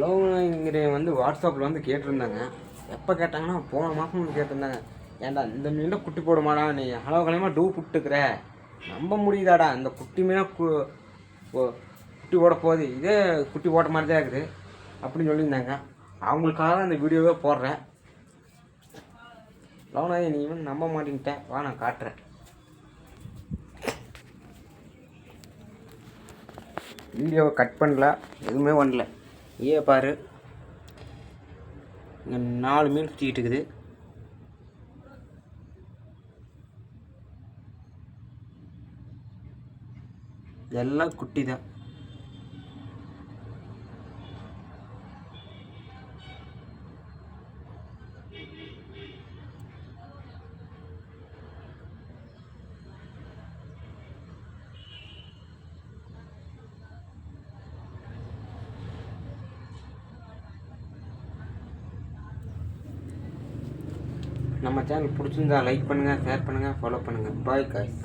லவ்ங்கிற வந்து வாட்ஸ்அப்பில் வந்து கேட்டிருந்தாங்க. எப்போ கேட்டாங்கன்னா போன மாதம் வந்து கேட்டிருந்தாங்க. ஏன்டா இந்த மீன் குட்டி போடுமாடா, நீ அளவு கலையமாக டூ புட்டுக்கிற, நம்ப முடியுதாடா இந்த குட்டி மீனாக குட்டி போட போகுது, இதே குட்டி போட்ட மாதிரி தான் இருக்குது அப்படின்னு சொல்லியிருந்தாங்க. அவங்களுக்காக தான் இந்த வீடியோவே போடுறேன். லவ்னாயே நீ வந்து நம்ப மாட்டேன்ட்டேன், வா நான் காட்டுறேன். வீடியோவை கட் பண்ணல, எதுவுமே பண்ணல. பாரு, இங்கே 4 மீன் சுற்றிக்கிட்டு இருக்குது. இதெல்லாம் குட்டி தான். நம்ம சேனல் பிடிச்சிருந்தா லைக் பண்ணுங்கள், ஷேர் பண்ணுங்கள், ஃபாலோ பண்ணுங்கள். Bye guys.